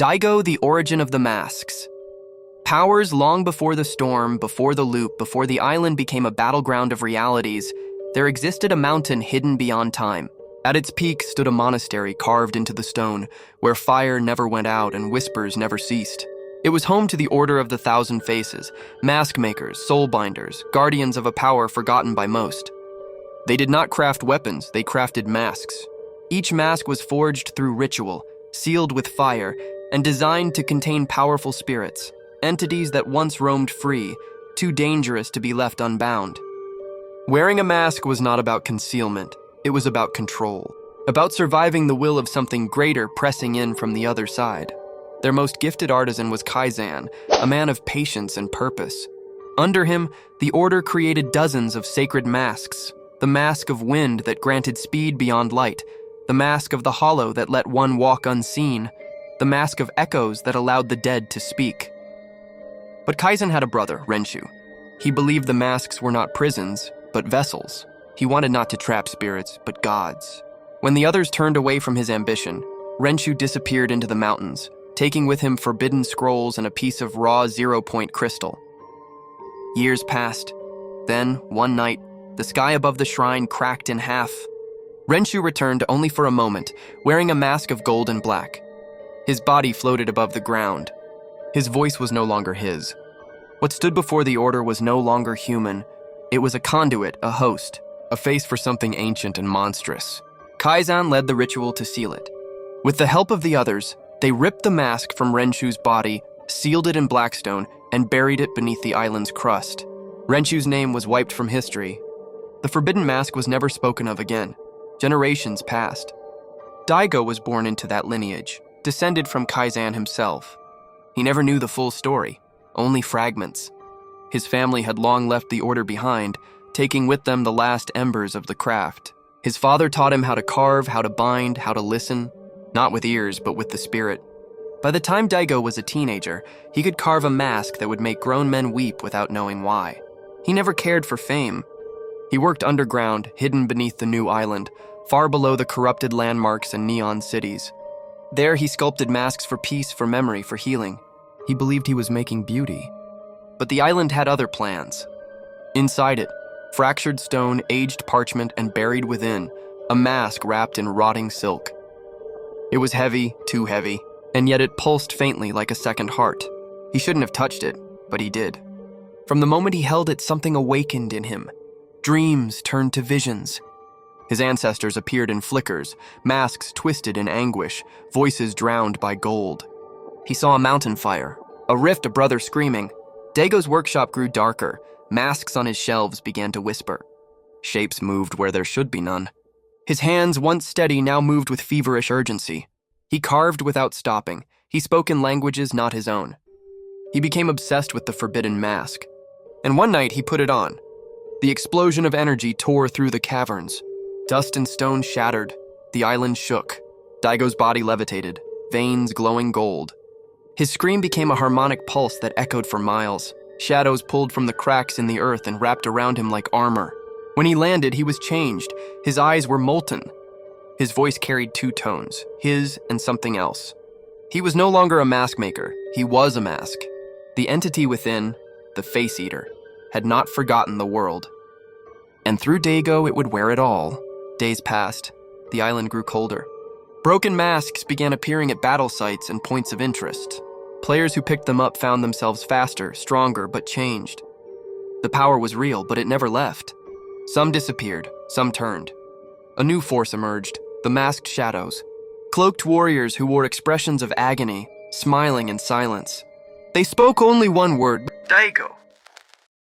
Daigo, the origin of the masks. Powers long before the storm, before the loop, before the island became a battleground of realities, there existed a mountain hidden beyond time. At its peak stood a monastery carved into the stone, where fire never went out and whispers never ceased. It was home to the Order of the Thousand Faces, mask makers, soul binders, guardians of a power forgotten by most. They did not craft weapons, they crafted masks. Each mask was forged through ritual, sealed with fire, and designed to contain powerful spirits, entities that once roamed free, too dangerous to be left unbound. Wearing a mask was not about concealment, it was about control, about surviving the will of something greater pressing in from the other side. Their most gifted artisan was Kaizan, a man of patience and purpose. Under him, the Order created dozens of sacred masks, the mask of wind that granted speed beyond light, the mask of the hollow that let one walk unseen, the mask of echoes that allowed the dead to speak. But Kaizan had a brother, Renshu. He believed the masks were not prisons, but vessels. He wanted not to trap spirits, but gods. When the others turned away from his ambition, Renshu disappeared into the mountains, taking with him forbidden scrolls and a piece of raw zero-point crystal. Years passed. Then, one night, the sky above the shrine cracked in half. Renshu returned only for a moment, wearing a mask of gold and black. His body floated above the ground. His voice was no longer his. What stood before the Order was no longer human. It was a conduit, a host, a face for something ancient and monstrous. Kaizan led the ritual to seal it. With the help of the others, they ripped the mask from Renshu's body, sealed it in blackstone, and buried it beneath the island's crust. Renshu's name was wiped from history. The forbidden mask was never spoken of again. Generations passed. Daigo was born into that lineage, descended from Kaizan himself. He never knew the full story, only fragments. His family had long left the Order behind, taking with them the last embers of the craft. His father taught him how to carve, how to bind, how to listen, not with ears, but with the spirit. By the time Daigo was a teenager, he could carve a mask that would make grown men weep without knowing why. He never cared for fame. He worked underground, hidden beneath the new island, far below the corrupted landmarks and neon cities. There he sculpted masks for peace, for memory, for healing. He believed he was making beauty. But the island had other plans. Inside it, fractured stone, aged parchment, and buried within, a mask wrapped in rotting silk. It was heavy, too heavy, and yet it pulsed faintly like a second heart. He shouldn't have touched it, but he did. From the moment he held it, something awakened in him. Dreams turned to visions. His ancestors appeared in flickers, masks twisted in anguish, voices drowned by gold. He saw a mountain fire, a rift, a brother screaming. Daigo's workshop grew darker. Masks on his shelves began to whisper. Shapes moved where there should be none. His hands, once steady, now moved with feverish urgency. He carved without stopping. He spoke in languages not his own. He became obsessed with the forbidden mask. And one night he put it on. The explosion of energy tore through the caverns. Dust and stone shattered. The island shook. Daigo's body levitated, veins glowing gold. His scream became a harmonic pulse that echoed for miles. Shadows pulled from the cracks in the earth and wrapped around him like armor. When he landed, he was changed. His eyes were molten. His voice carried two tones, his and something else. He was no longer a mask maker. He was a mask. The entity within, the face eater, had not forgotten the world. And through Daigo, it would wear it all. Days passed. The island grew colder. Broken masks began appearing at battle sites and points of interest. Players who picked them up found themselves faster, stronger, but changed. The power was real, but it never left. Some disappeared, some turned. A new force emerged, the masked shadows. Cloaked warriors who wore expressions of agony, smiling in silence. They spoke only one word, Daigo.